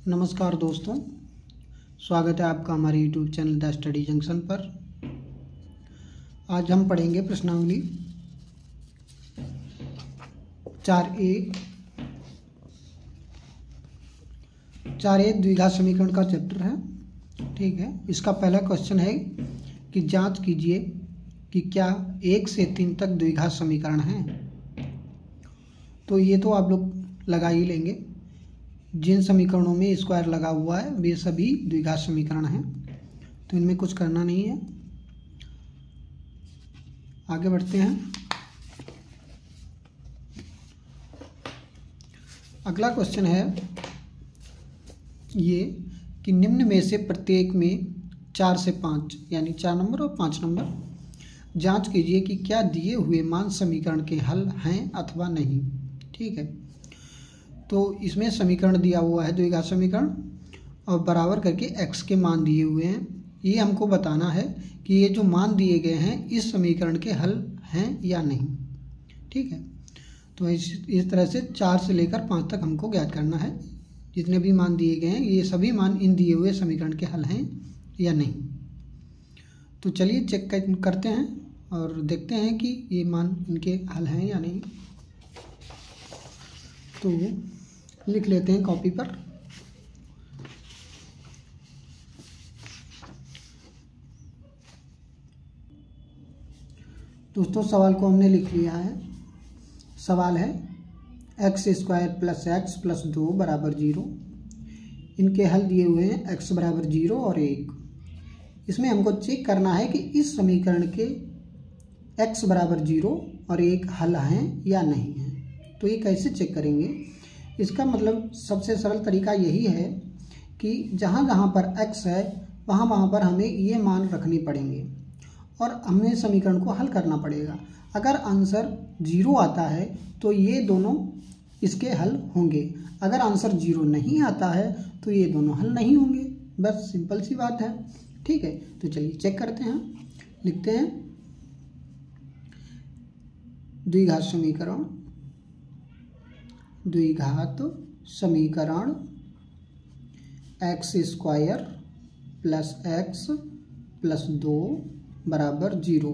नमस्कार दोस्तों, स्वागत है आपका हमारे YouTube channel the study junction पर। आज हम पढ़ेंगे प्रश्नावली 4A द्विघात समीकरण का चैप्टर है। ठीक है, इसका पहला क्वेश्चन है कि जांच कीजिए कि क्या 1 से 3 तक द्विघात समीकरण हैं। तो ये तो आप लोग लगा ही लेंगे। जिन समीकरणों में स्क्वायर लगा हुआ है वे सभी द्विघात समीकरण हैं, तो इनमें कुछ करना नहीं है। आगे बढ़ते हैं। अगला क्वेश्चन है ये कि निम्न में से प्रत्येक में 4 से 5 यानी 4 नंबर और 5 नंबर जांच कीजिए कि क्या दिए हुए मान समीकरण के हल हैं अथवा नहीं। ठीक है, तो इसमें समीकरण दिया हुआ है द्विघात समीकरण और बराबर करके x के मान दिए हुए हैं। ये हमको बताना है कि ये जो मान दिए गए हैं इस समीकरण के हल हैं या नहीं। ठीक है, तो इस तरह से 4 से लेकर 5 तक हमको ज्ञात करना है। जितने भी मान दिए गए हैं ये सभी मान इन दिए हुए समीकरण के हल हैं या नहीं। तो चलिए चेक करते हैं और देखते हैं कि ये मान इनके हल हैं या नहीं। तो लिख लेते हैं कॉपी पर। दोस्तों सवाल को हमने लिख लिया है। सवाल है x² + x + 2 = 0। इनके हल दिए हुए हैं x = 0 और 1। इसमें हमको चेक करना है कि इस समीकरण के x = 0 और 1 हल हैं या नहीं हैं। तो ये कैसे चेक करेंगे? इसका मतलब सबसे सरल तरीका यही है कि जहाँ जहाँ पर x है वहाँ पर हमें ये मान रखने पड़ेंगे और हमें समीकरण को हल करना पड़ेगा। अगर आंसर 0 आता है तो ये दोनों इसके हल होंगे। अगर आंसर 0 नहीं आता है तो ये दोनों हल नहीं होंगे। बस सिंपल सी बात है। ठीक है, तो चलिए चेक करते हैं। लिखते हैं द्विघात समीकरण x² + x + 2 = 0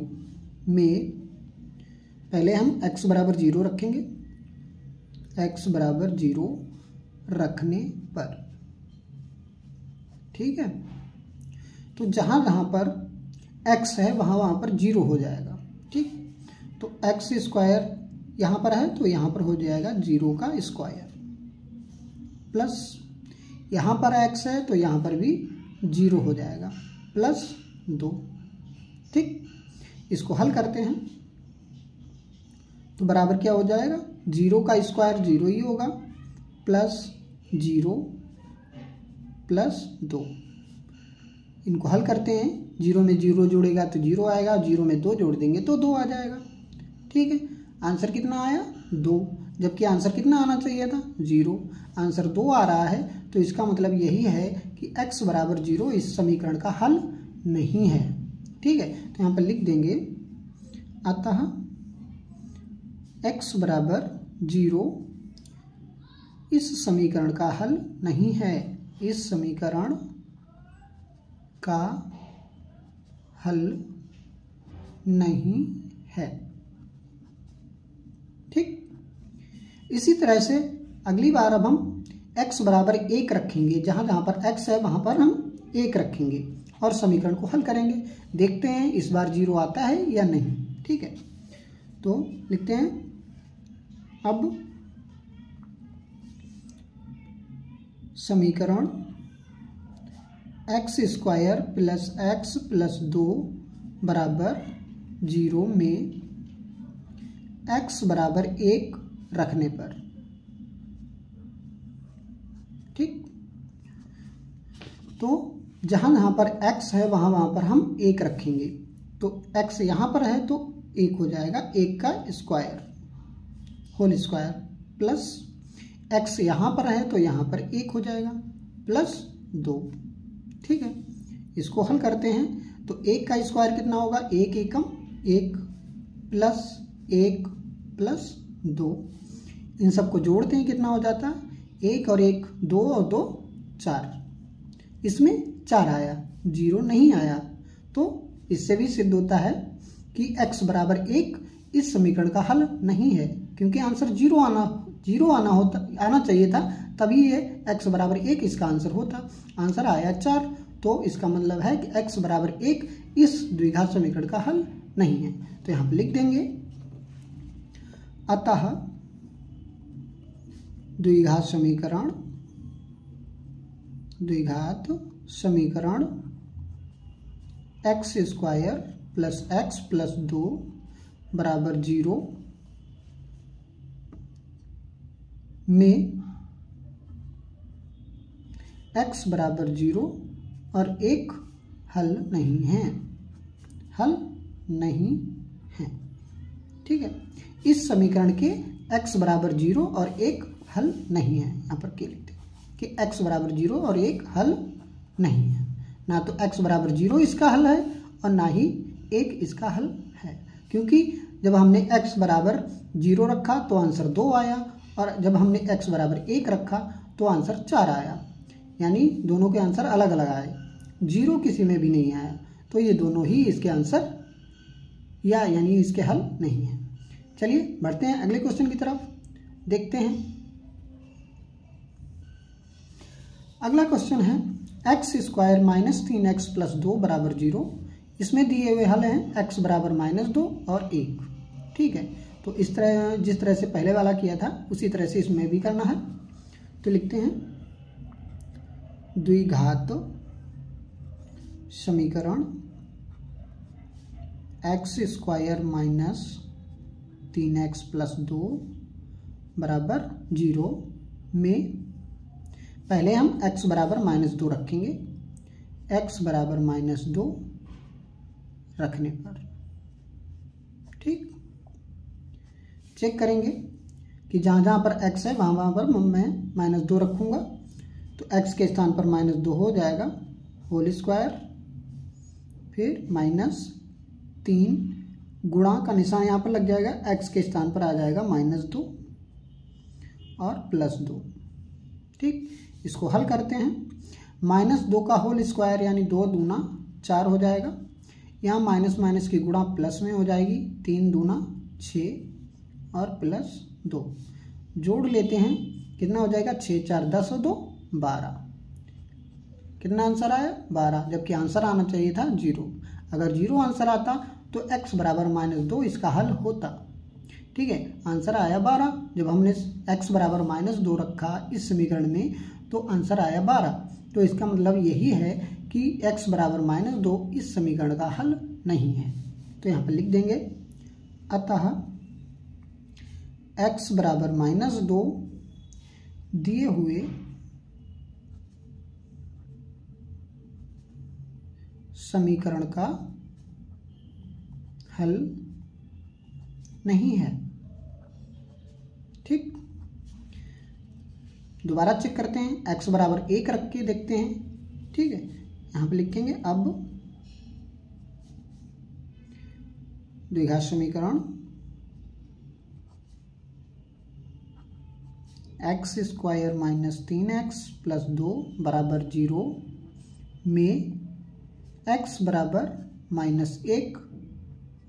में पहले हम x = 0 रखेंगे। x = 0 रखने पर ठीक है, तो जहाँ जहाँ पर x है वहाँ पर 0 हो जाएगा। ठीक, तो x² यहाँ पर है तो यहाँ पर हो जाएगा 0 का स्क्वायर प्लस यहाँ पर x है तो यहाँ पर भी 0 हो जाएगा प्लस 2। ठीक, इसको हल करते हैं तो बराबर क्या हो जाएगा? 0 का स्क्वायर 0 ही होगा प्लस 0 प्लस 2। इनको हल करते हैं। 0 में 0 जोड़ेगा तो 0 आएगा, 0 में 2 जोड़ देंगे तो 2 आ जाएगा। ठीक है, आंसर कितना आया? 2, जबकि आंसर कितना आना चाहिए था? 0। आंसर 2 आ रहा है तो इसका मतलब यही है कि x = 0 इस समीकरण का हल नहीं है। ठीक है, तो यहाँ पर लिख देंगे अतः x = 0 इस समीकरण का हल नहीं है। इस समीकरण का हल नहीं है। ठीक, इसी तरह से अगली बार अब हम x = 1 रखेंगे। जहाँ जहाँ पर x है वहाँ पर हम 1 रखेंगे और समीकरण को हल करेंगे। देखते हैं इस बार 0 आता है या नहीं। ठीक है, तो लिखते हैं अब समीकरण x² + x + 2 = 0 में x = 1 रखने पर। ठीक, तो जहाँ जहाँ पर x है वहाँ पर हम 1 रखेंगे। तो x यहाँ पर है तो 1 हो जाएगा, 1 का square whole square plus x यहाँ पर है तो यहाँ पर 1 हो जाएगा प्लस 2। ठीक है, इसको हल करते हैं तो 1 का स्क्वायर कितना होगा? 1 एकम 1 प्लस 1 प्लस 2। इन सबको जोड़ते हैं कितना हो जाता है? 1 और 1 2 और 2 4, इसमें 4 आया, 0 नहीं आया। तो इससे भी सिद्ध होता है कि x बराबर 1 इस समीकरण का हल नहीं है, क्योंकि आंसर 0 आना चाहिए था, तभी ये x बराबर 1 इसका आंसर होता। आंसर आया 4, तो इसका मतलब है कि x बराबर 1 इस द्विघात समीकरण का हल नहीं है। तो यहाँ पर लिख देंगे अतः द्विघात समीकरण x square plus x plus 2 बराबर 0 में x बराबर 0 और 1 हल नहीं है, ठीक है। इस समीकरण के x बराबर 0 और 1 हल नहीं है। यहाँ पर क्या लिखते हैं कि x बराबर 0 और 1 हल नहीं है, ना तो x बराबर 0 इसका हल है और ना ही 1 इसका हल है, क्योंकि जब हमने x बराबर 0 रखा तो आंसर 2 आया, और जब हमने x बराबर 1 रखा तो आंसर 4 आया, यानी दोनों के आंसर अलग अलग आए, 0 किसी में भी नहीं आया। तो ये दोनों ही इसके आंसर यानी इसके हल नहीं है। चलिए बढ़ते हैं अगले क्वेश्चन की तरफ, देखते हैं। अगला क्वेश्चन है x square minus 3x plus 2 बराबर 0। इसमें दिए हुए हल हैं x बराबर -2 और 1, ठीक है। तो इस तरह जिस तरह से पहले वाला किया था उसी तरह से इसमें भी करना है। तो लिखते हैं द्विघात समीकरण x square minus 3x plus 2 बराबर 0 में पहले हम x बराबर -2 रखेंगे, x बराबर -2 रखने पर, ठीक, चेक करेंगे कि जहाँ जहाँ पर x है वहाँ वहाँ पर मैं -2 रखूँगा, तो x के स्थान पर -2 हो जाएगा होल स्क्वायर, फिर -3 गुणा का निशान यहाँ पर लग जाएगा, x के स्थान पर आ जाएगा -2 और +2, ठीक। इसको हल करते हैं। -2 का होल स्क्वायर यानी 2 दूना 4 हो जाएगा, यहाँ माइनस माइनस की गुणा प्लस में हो जाएगी, 3 दूना 6 और +2 जोड़ लेते हैं, कितना हो जाएगा 6 4 10 और 2 12। कितना आंसर आया 12, जबकि आंसर आना चाहिए था 0। अगर 0 आंसर आता तो x बराबर -2 इसका हल होता, ठीक है। आंसर आया 12, जब हमने x बराबर -2 रखा इस समीकरण में तो आंसर आया 12। तो इसका मतलब यही है कि x बराबर -2 इस समीकरण का हल नहीं है। तो यहाँ पर लिख देंगे अतः x बराबर -2 दिए हुए समीकरण का हल नहीं है, ठीक। दोबारा चेक करते हैं, x बराबर 1 रख के देखते हैं, ठीक है। यहाँ पे लिखेंगे अब द्विघात समीकरण x square minus 3x plus 2 बराबर 0 में x बराबर -1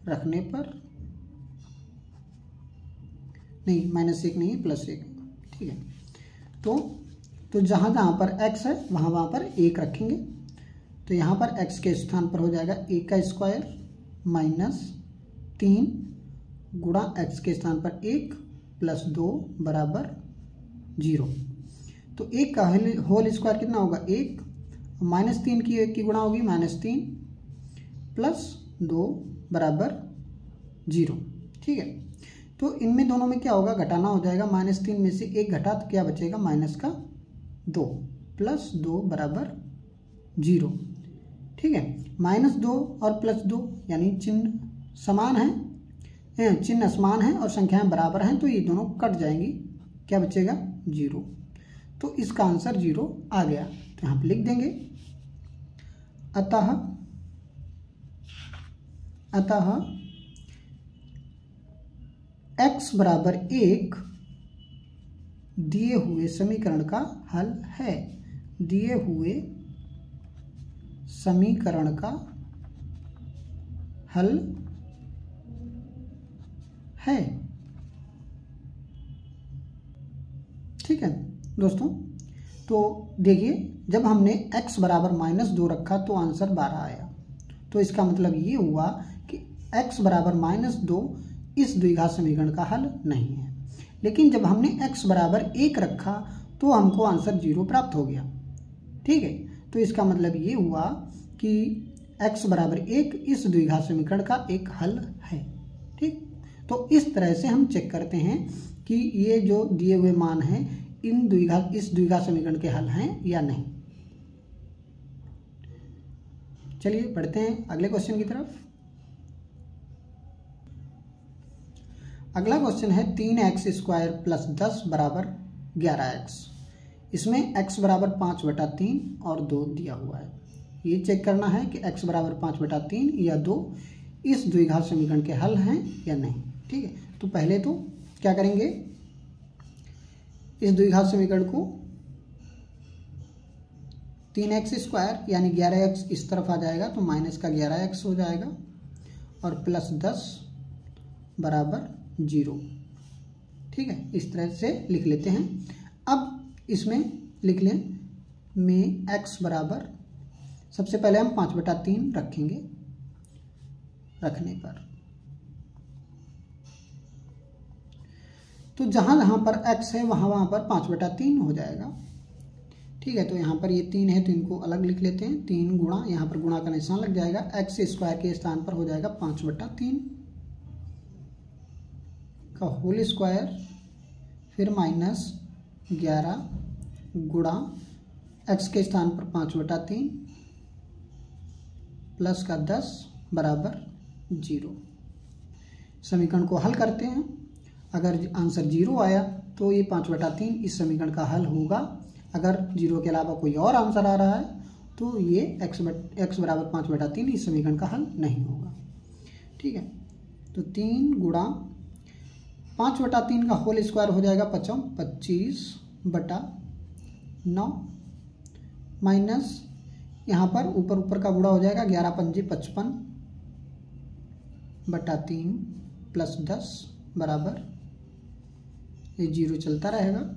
रखने पर, नहीं -1 नहीं +1, ठीक है। तो जहाँ जहाँ पर x है वहाँ पर 1 रखेंगे, तो यहाँ पर x के स्थान पर हो जाएगा 1 का स्क्वायर -3 गुणा x के स्थान पर 1 प्लस 2 बराबर 0। तो 1 का होल स्क्वायर कितना होगा 1, -3 की 1 की गुणा होगी -3 प्लस 2 बराबर 0, ठीक है। तो इनमें दोनों में क्या होगा, घटाना हो जाएगा, -3 में से 1 घटा तो क्या बचेगा -2 प्लस 2 बराबर 0, ठीक है। -2 और +2 यानी चिन्ह समान है, चिन्ह समान है और संख्याएं बराबर हैं, तो ये दोनों कट जाएंगी, क्या बचेगा 0। तो इसका आंसर 0 आ गया। तो यहाँ पे लिख देंगे अतः x बराबर 1 दिए हुए समीकरण का हल है। दिए हुए समीकरण का हल है। ठीक है दोस्तों, तो देखिए जब हमने x बराबर -2 रखा तो आंसर 12 आया। तो इसका मतलब ये हुआ कि x बराबर -2 इस द्विघात समीकरण का हल नहीं है। लेकिन जब हमने x बराबर 1 रखा तो हमको आंसर 0 प्राप्त हो गया। ठीक है, तो इसका मतलब ये हुआ कि x बराबर 1 इस द्विघात समीकरण का एक हल है। ठीक, तो इस तरह से हम चेक करते हैं कि ये जो दिए हुए मान हैं इस द्विघात समीकरण के हल हैं या नहीं। चलिए बढ़ते हैं अगले क्वेश्चन की तरफ। अगला क्वेश्चन है 3x² + 10 बराबर 11x। इसमें x बराबर 5/3 और 2 दिया हुआ है। ये चेक करना है कि x बराबर 5/3 या 2 इस द्विघात समीकरण के हल हैं या नहीं। ठीक है, तो पहले तो क्या करेंगे, इस द्विघात समीकरण को 3x² यानी 11x इस तरफ आ जाएगा तो -11x हो जाएगा और +10 बराबर 0। ठीक है, इस तरह से लिख लेते हैं। अब इसमें लिख लें में x बराबर, सबसे पहले हम 5/3 रखेंगे। रखने पर तो जहाँ पर x है वहाँ पर 5/3 हो जाएगा। ठीक है, तो यहाँ पर ये 3 है तो इनको अलग लिख लेते हैं। 3 गुणा, यहाँ पर गुणा का निशान लग जाएगा, x² के स्थान पर हो जाएगा 5/3 का होल स्क्वायर, फिर -11 गुणा x के स्थान पर 5/3 प्लस का 10 बराबर 0। समीकरण को हल करते हैं। अगर आंसर 0 आया तो ये 5/3 इस समीकरण का हल होगा। अगर 0 के अलावा कोई और आंसर आ रहा है तो ये x बराबर 5/3 इस समीकरण का हल नहीं होगा। ठीक है, तो 3 गुणा 5/3 का होल स्क्वायर हो जाएगा 25/9 माइनस यहाँ पर ऊपर का गुणा हो जाएगा 11 पंजे 55/3 प्लस 10 बराबर, ये 0 चलता रहेगा।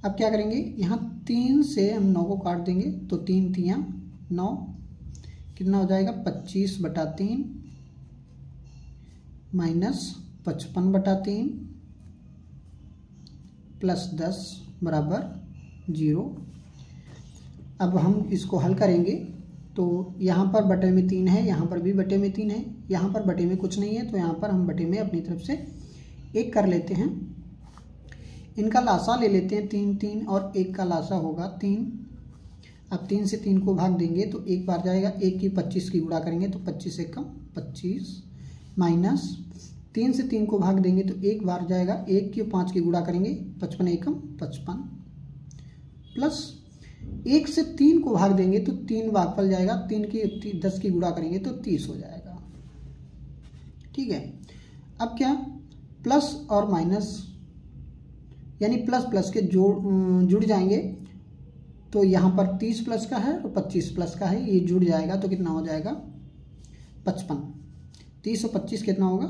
अब क्या करेंगे, यहाँ 3 से हम 9 को काट देंगे तो 3 3 9, कितना हो जाएगा 25/3 माइनस 55/3 प्लस 10 बराबर 0। अब हम इसको हल करेंगे तो यहाँ पर बटे में 3 है, यहाँ पर भी बटे में 3 है, यहाँ पर बटे में कुछ नहीं है तो यहाँ पर हम बटे में अपनी तरफ से 1 कर लेते हैं। इनका लासा ले लेते हैं, 3 3 और 1 का लासा होगा 3। अब 3 से 3 को भाग देंगे तो 1 बार जाएगा, 1 की 25 की गुणा करेंगे तो 25 1 25 माइनस 3 से 3 को भाग देंगे तो 1 बार जाएगा, 1 की 5 की गुणा करेंगे 55 1 55 प्लस 1 से 3 को भाग देंगे तो 3 भागफल जाएगा, 3 की 10 की गुणा करेंगे तो 30 हो जाएगा। ठीक है, अब क्या प्लस और माइनस यानी प्लस प्लस के जुड़ जाएंगे तो यहाँ पर 30 प्लस का है और 25 प्लस का है, ये जुड़ जाएगा तो कितना हो जाएगा 55। 30 और 25 कितना होगा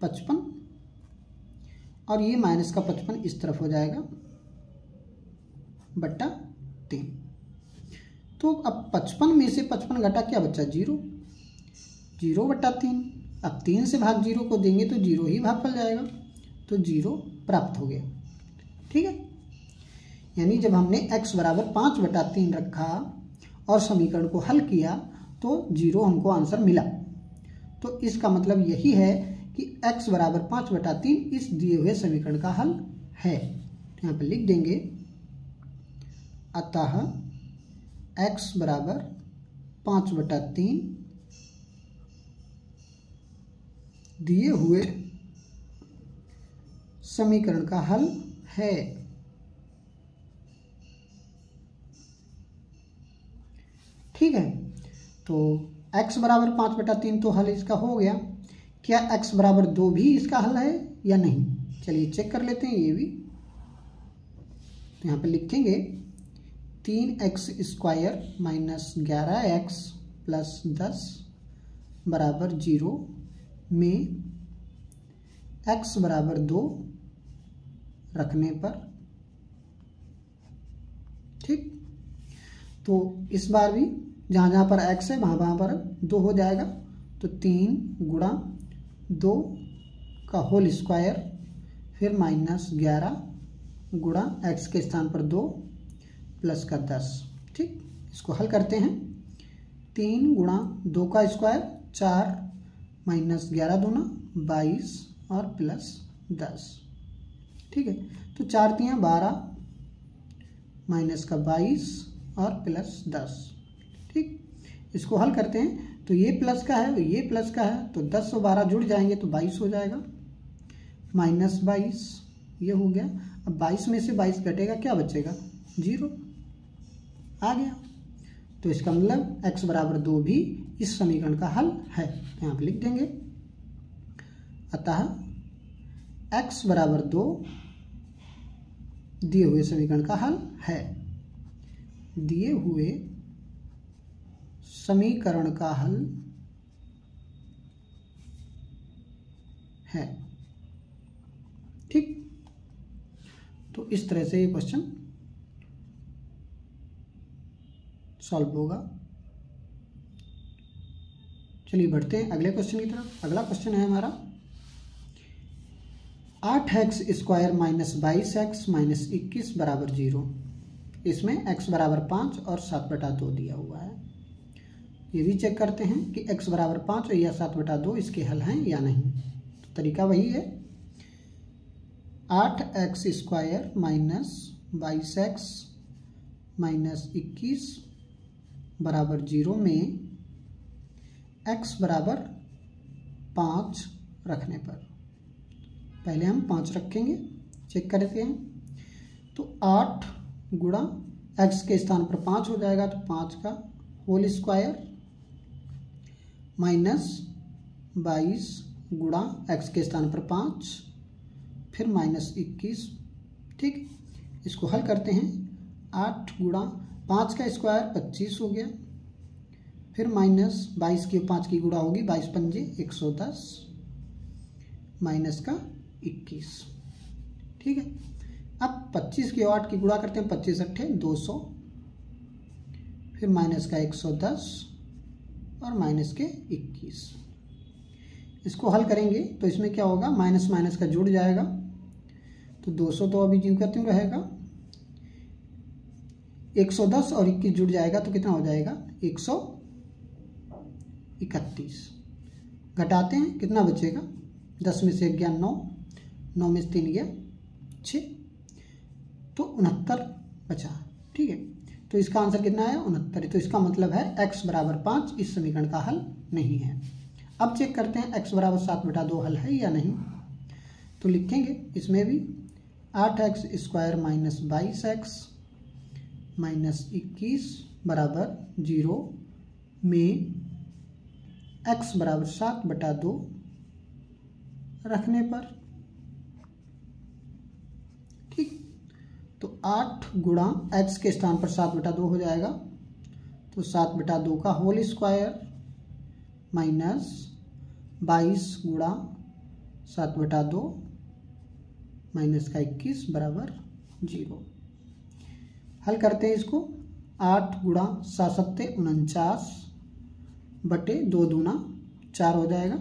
55 और ये माइनस का 55 इस तरफ हो जाएगा बट्टा 3। तो अब 55 में से 55 घटा क्या बच्चा 0, 0/3। अब 3 से भाग 0 को देंगे तो 0 ही भागफल जाएगा तो 0 प्राप्त हो गया। ठीक है, यानी जब हमने x बराबर 5/3 रखा और समीकरण को हल किया तो 0 हमको आंसर मिला। तो इसका मतलब यही है कि x बराबर 5/3 इस दिए हुए समीकरण का हल है। यहाँ पर लिख देंगे अतः x बराबर 5/3 दिए हुए समीकरण का हल है। ठीक है, तो x बराबर 5/3 तो हल इसका हो गया। क्या x बराबर 2 भी इसका हल है या नहीं, चलिए चेक कर लेते हैं ये भी। तो यहाँ पे लिखेंगे 3x² माइनस 11x प्लस 10 बराबर 0 में x बराबर 2 रखने पर। ठीक, तो इस बार भी जहाँ जहाँ पर x है वहाँ पर 2 हो जाएगा, तो 3 गुणा 2 का होल स्क्वायर फिर माइनस 11 गुणा x के स्थान पर 2 प्लस का 10। ठीक, इसको हल करते हैं। 3 गुणा 2 का स्क्वायर 4 माइनस 11 दूना 22 और प्लस 10। ठीक है, तो 4 तियाँ 12 माइनस का 22 और प्लस 10। ठीक, इसको हल करते हैं तो ये प्लस का है ये प्लस का है, तो 10 और 12 जुड़ जाएंगे तो 22 हो जाएगा, माइनस 22 ये हो गया। अब 22 में से 22 घटेगा, क्या बचेगा? 0 आ गया। तो इसका मतलब x बराबर 2 भी इस समीकरण का हल है, यहाँ पे लिख देंगे। अतः x बराबर 2 दिए हुए समीकरण का हल है। दिए हुए समीकरण का हल है। ठीक, तो इस तरह से ये क्वेश्चन सॉल्व होगा। चलिए बढ़ते हैं अगले क्वेश्चन की तरफ। अगला क्वेश्चन है हमारा 8x² माइनस 22x माइनस 21 बराबर 0। इसमें x बराबर 5 और 7/2 दिया हुआ है। ये भी चेक करते हैं कि x बराबर 5 या 7/2 इसके हल हैं या नहीं। तो तरीका वही है, 8x² माइनस 22x माइनस 21 बराबर 0 में x बराबर 5 रखने पर। पहले हम 5 रखेंगे, चेक करते हैं। तो 8 गुणा x के स्थान पर 5 हो जाएगा, तो 5 का होल स्क्वायर माइनस 22 गुणा x के स्थान पर 5 फिर माइनस 21। ठीक, इसको हल करते हैं। 8 गुणा 5 का स्क्वायर 25 हो गया, फिर माइनस 22 की 5 की गुणा होगी, 22 पंजे 110 माइनस का 21। ठीक है, अब 25 की 8 की गुणा करते हैं, 25 अट्ठे 200 फिर माइनस का 110 और माइनस के 21। इसको हल करेंगे तो इसमें क्या होगा, माइनस माइनस का जुड़ जाएगा, तो 200 तो अभी ज्यों का त्यों रहेगा, 110 और 21 जुड़ जाएगा तो कितना हो जाएगा 131। घटाते हैं, कितना बचेगा, 10 में से 1 गया 9, 9 में से 3 गया 6, तो 69 बचा। ठीक है, तो इसका आंसर कितना है 69। तो इसका मतलब है x बराबर 5 इस समीकरण का हल नहीं है। अब चेक करते हैं x बराबर 7/2 हल है या नहीं। तो लिखेंगे इसमें भी 8x² माइनस 22x माइनस 21 बराबर 0 में x बराबर 7/2 रखने पर। ठीक, तो 8 गुणा x के स्थान पर 7/2 हो जाएगा, तो 7/2 का होल स्क्वायर माइनस 22 गुणा 7/2 माइनस का 21 बराबर 0। हल करते हैं इसको। 8 गुणा 7 सत्ते 49 बटे 2 दूना 4 हो जाएगा,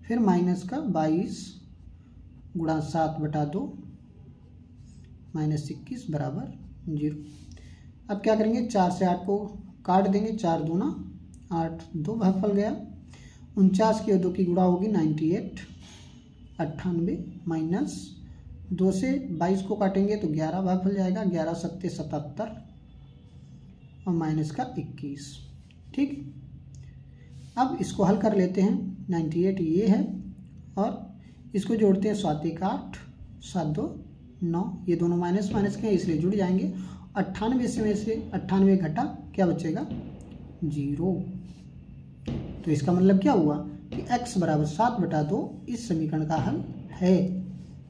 फिर माइनस का 22 गुणा 7/2 माइनस 21 बराबर 0। अब क्या करेंगे, 4 से 8 को काट देंगे, 4 दूना 8, 2 भागफल गया। 49 की 2 की गुणा होगी 98, 98 माइनस 2 से 22 को काटेंगे तो 11 भागफल जाएगा, 11 सत्ते 77 और माइनस का 21। ठीक, अब इसको हल कर लेते हैं। 98 ये है और इसको जोड़ते हैं, 7 1 8 7 2 9, ये दोनों माइनस माइनस के इसलिए जुड़ जाएंगे। 98 में से 98 घटा, क्या बचेगा 0। तो इसका मतलब क्या हुआ कि x बराबर 7/2 इस समीकरण का हल है।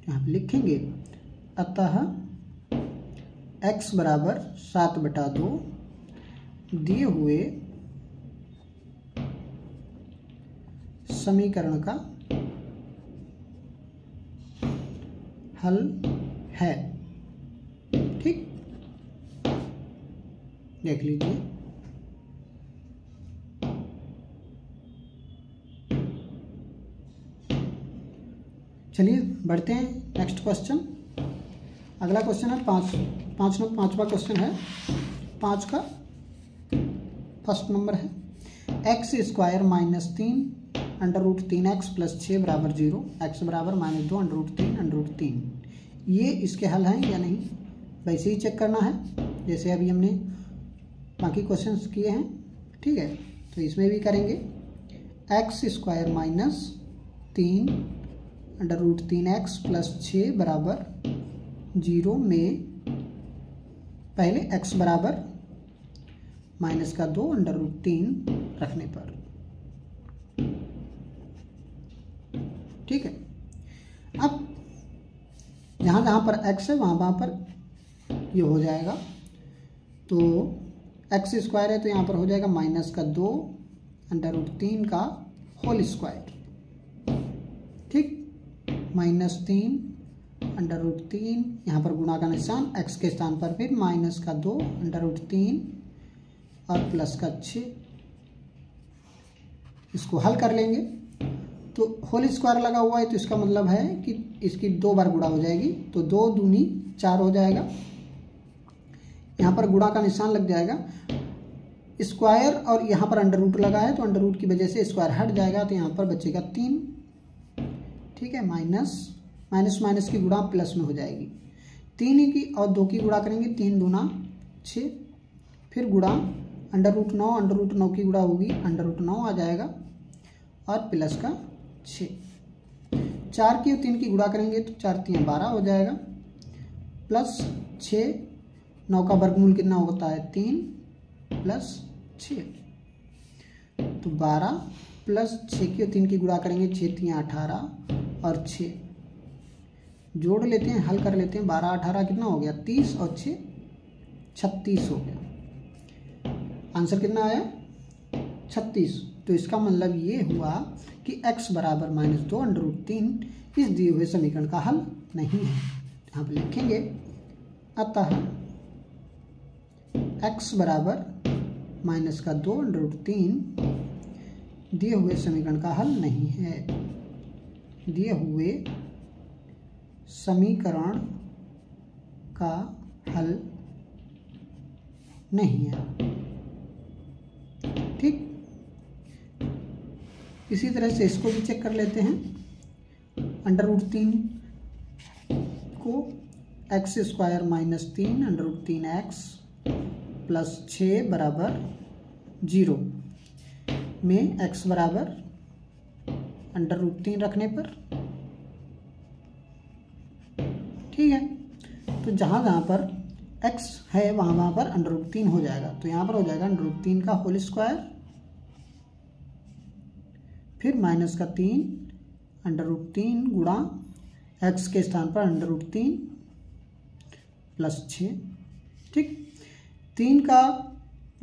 यहाँ पे लिखेंगे अतः x बराबर 7/2 दिए हुए समीकरण का हल है। ठीक, देख लीजिए। चलिए बढ़ते हैं नेक्स्ट क्वेश्चन। अगला क्वेश्चन है पाँचवा क्वेश्चन है, 5 का फर्स्ट नंबर है। x² - 3 √3x + 6 = 0, x बराबर -2 √3 ये इसके हल हैं या नहीं, वैसे ही चेक करना है जैसे अभी हमने बाकी क्वेश्चंस किए हैं। ठीक है, तो इसमें भी करेंगे। x² - 3 √3x + 6 = 0 में पहले x बराबर -2 √3 रखने पर। ठीक है, अब जहाँ जहाँ पर x है वहाँ पर ये हो जाएगा। तो x² है तो यहाँ पर हो जाएगा -2 √3 का होल स्क्वायर। ठीक, -3 √3, यहाँ पर गुणा का निशान, x के स्थान पर फिर -2 √3 और +6। इसको हल कर लेंगे तो होल स्क्वायर लगा हुआ है तो इसका मतलब है कि इसकी 2 बार गुणा हो जाएगी, तो 2 दूनी 4 हो जाएगा। यहाँ पर गुणा का निशान लग जाएगा, स्क्वायर और यहाँ पर अंडर रूट लगा है तो अंडर रूट की वजह से स्क्वायर हट जाएगा, तो यहाँ पर बचेगा 3। ठीक है, माइनस की गुणा प्लस में हो जाएगी। 3 की और 2 की गुणा करेंगे, 3 दूना 6, फिर गुणा √9 की गुणा होगी, √9 आ जाएगा और प्लस का 6। 4 की और 3 की गुणा करेंगे तो 4 3 12 हो जाएगा, प्लस 6, 9 का वर्गमूल कितना होता है 3 + 6, तो 12 प्लस 6 की और 3 की गुणा करेंगे, 6 3 18 और 6 जोड़ लेते हैं, हल कर लेते हैं। 12 18 कितना हो गया 30 और 6 36 हो गया। आंसर कितना आया 36। तो इसका मतलब ये हुआ कि x बराबर -2 √3 इस दिए हुए समीकरण का हल नहीं है। यहाँ पर लिखेंगे अतः x बराबर -2 √3 दिए हुए समीकरण का हल नहीं है। दिए हुए समीकरण का हल नहीं है। ठीक, इसी तरह से इसको भी चेक कर लेते हैं। √3 को x² - 3 √3x + 6 = 0 में x बराबर √3 रखने पर। ठीक है, तो जहाँ जहाँ पर x है वहाँ पर √3 हो जाएगा, तो यहाँ पर हो जाएगा √3 का होल स्क्वायर, फिर -3 √3 गुणा x के स्थान पर √3 + 6। ठीक, 3 का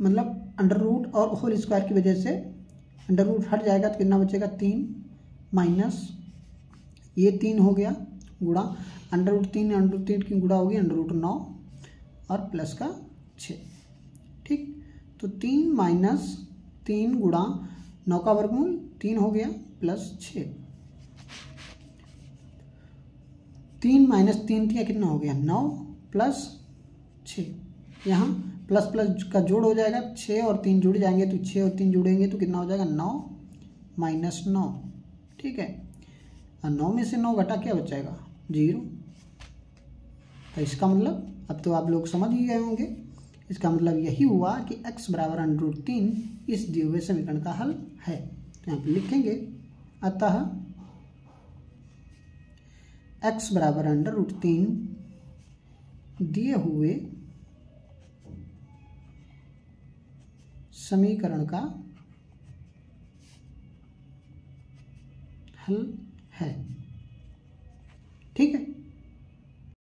मतलब अंडर रूट और होल स्क्वायर की वजह से अंडर रूट हट जाएगा, तो कितना बचेगा 3 माइनस ये 3 हो गया गुणा √3 की गुणा होगी √9 और प्लस का 6। ठीक, तो 3 - 3 गुणा 9 का वर्गमूल 3 हो गया प्लस 6। 3 - 3 थी कितना हो गया 9 प्लस 6। यहाँ प्लस प्लस का जोड़ हो जाएगा, 6 और 3 जुड़ जाएंगे तो 6 और 3 जुड़ेंगे तो कितना हो जाएगा 9 - 9। ठीक है, और 9 में से 9 घटा क्या बचेगा 0। तो इसका मतलब अब तो आप लोग समझ ही गए होंगे। इसका मतलब यही हुआ कि x बराबर √3 इस दिए हुए समीकरण का हल है। तो यहाँ पर लिखेंगे अतः x बराबर √3 दिए हुए समीकरण का हल है। ठीक है।